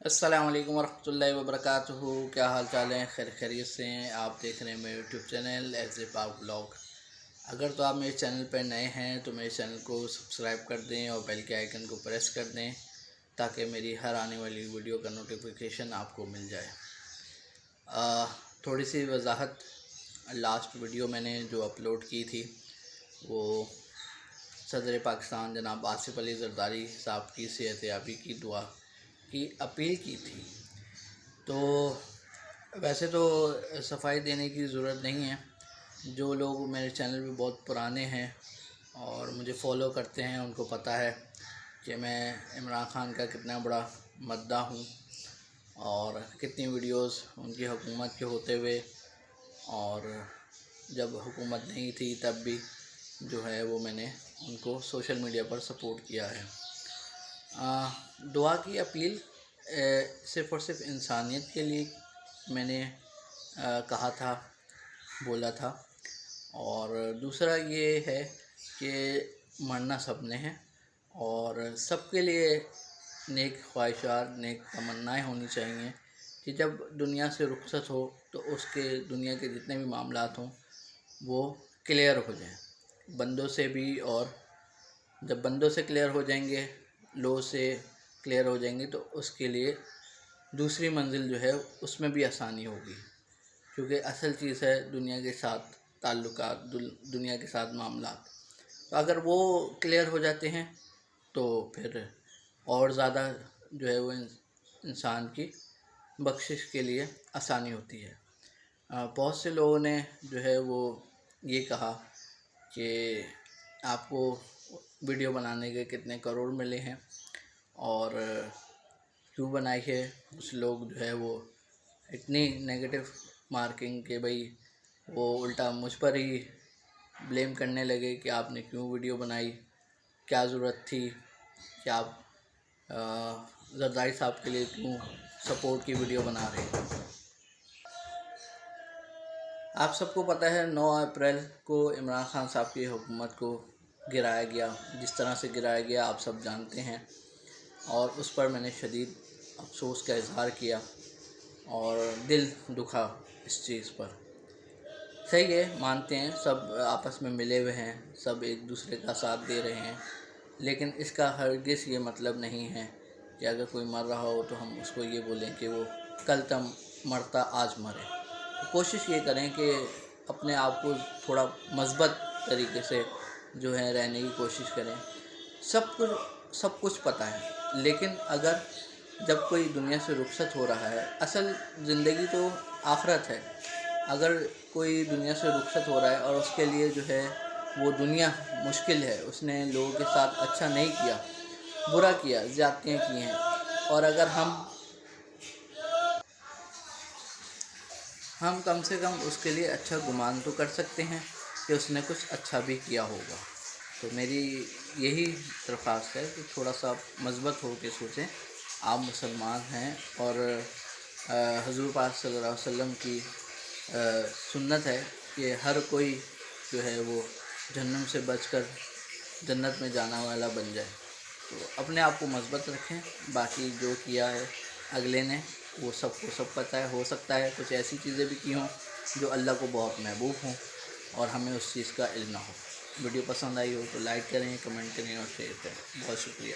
السلام علیکم ورحمۃ اللہ وبرکاتہ۔ کیا حال چال ہیں؟ خیر خیریت سے ہیں؟ آپ دیکھ رہے ہیں میرے یوٹیوب چینل ایز اے پاک بلاگ۔ اگر تو آپ میرے چینل پہ نئے ہیں تو میرے چینل کو سبسکرائب کر دیں اور بیل کے آئیکن کو پریس کر دیں تاکہ میری ہر آنے والی ویڈیو کا نوٹیفیکیشن آپ کو مل جائے۔ تھوڑی سی وضاحت، لاسٹ ویڈیو میں نے جو اپلوڈ کی تھی وہ صدر پاکستان جناب آصف علی زرداری صاحب کی صحت یابی کی دعا کی اپیل کی تھی۔ تو ویسے تو صفائی دینے کی ضرورت نہیں ہے، جو لوگ میرے چینل پہ بہت پرانے ہیں اور مجھے فالو کرتے ہیں ان کو پتہ ہے کہ میں عمران خان کا کتنا بڑا مداح ہوں اور کتنی ویڈیوز ان کی حکومت کے ہوتے ہوئے اور جب حکومت نہیں تھی تب بھی جو ہے وہ میں نے ان کو سوشل میڈیا پر سپورٹ کیا ہے۔ دعا کی اپیل صرف اور صرف انسانیت کے لیے میں نے کہا تھا، بولا تھا، اور دوسرا یہ ہے کہ مرنا سب نے ہے اور سب کے لیے نیک خواہشات، نیک تمنائیں ہونی چاہیے کہ جب دنیا سے رخصت ہو تو اس کے دنیا کے جتنے بھی معاملات ہوں وہ کلیئر ہو جائیں بندوں سے بھی، اور جب بندوں سے کلیئر ہو جائیں گے، لوگوں سے کلیئر ہو جائیں گے تو اس کے لیے دوسری منزل جو ہے اس میں بھی آسانی ہوگی، کیونکہ اصل چیز ہے دنیا کے ساتھ تعلقات، دنیا کے ساتھ معاملات۔ تو اگر وہ کلیئر ہو جاتے ہیں تو پھر اور زیادہ جو ہے وہ انسان کی بخشش کے لیے آسانی ہوتی ہے۔ بہت سے لوگوں نے جو ہے وہ یہ کہا کہ آپ کو ویڈیو بنانے کے کتنے کروڑ ملے ہیں اور کیوں بنائی ہے۔ کچھ لوگ جو ہے وہ اتنی نیگیٹو مارکنگ کہ بھئی وہ الٹا مجھ پر ہی بلیم کرنے لگے کہ آپ نے کیوں ویڈیو بنائی، کیا ضرورت تھی کہ آپ زرداری صاحب کے لیے کیوں سپورٹ کی ویڈیو بنا رہے ہیں۔ آپ سب کو پتہ ہے 9 اپریل کو عمران خان صاحب کی حکومت کو گرایا گیا، جس طرح سے گرایا گیا آپ سب جانتے ہیں، اور اس پر میں نے شدید افسوس کا اظہار کیا اور دل دکھا اس چیز پر۔ صحیح ہے، مانتے ہیں، سب آپس میں ملے ہوئے ہیں، سب ایک دوسرے کا ساتھ دے رہے ہیں، لیکن اس کا ہرگز یہ مطلب نہیں ہے کہ اگر کوئی مر رہا ہو تو ہم اس کو یہ بولیں کہ وہ کل تم مرتا آج مرے۔ کوشش یہ کریں کہ اپنے آپ کو تھوڑا مثبت طریقے سے جو ہے رہنے کی کوشش کریں۔ سب کچھ پتہ ہے، لیکن اگر جب کوئی دنیا سے رخصت ہو رہا ہے، اصل زندگی تو آخرت ہے، اگر کوئی دنیا سے رخصت ہو رہا ہے اور اس کے لیے جو ہے وہ دنیا مشکل ہے، اس نے لوگوں کے ساتھ اچھا نہیں کیا، برا کیا، زیادتیاں کی ہیں، اور اگر ہم کم سے کم اس کے لیے اچھا گمان تو کر سکتے ہیں کہ اس نے کچھ اچھا بھی کیا ہوگا۔ تو میری یہی درخواست ہے کہ تھوڑا سا مثبت ہو کے سوچیں۔ آپ مسلمان ہیں اور حضور پاک صلی اللہ علیہ وسلم کی سنت ہے کہ ہر کوئی جو ہے وہ جہنم سے بچ کر جنت میں جانا والا بن جائے۔ تو اپنے آپ کو مثبت رکھیں، باقی جو کیا ہے اگلے نے وہ سب کو سب پتہ ہے، ہو سکتا ہے کچھ ایسی چیزیں بھی کی ہوں جو اللہ کو بہت محبوب ہوں اور ہمیں اس چیز کا علم نہ ہو۔ ویڈیو پسند آئی ہو تو لائک کریں، کمنٹ کریں اور شیئر کریں۔ بہت شکریہ۔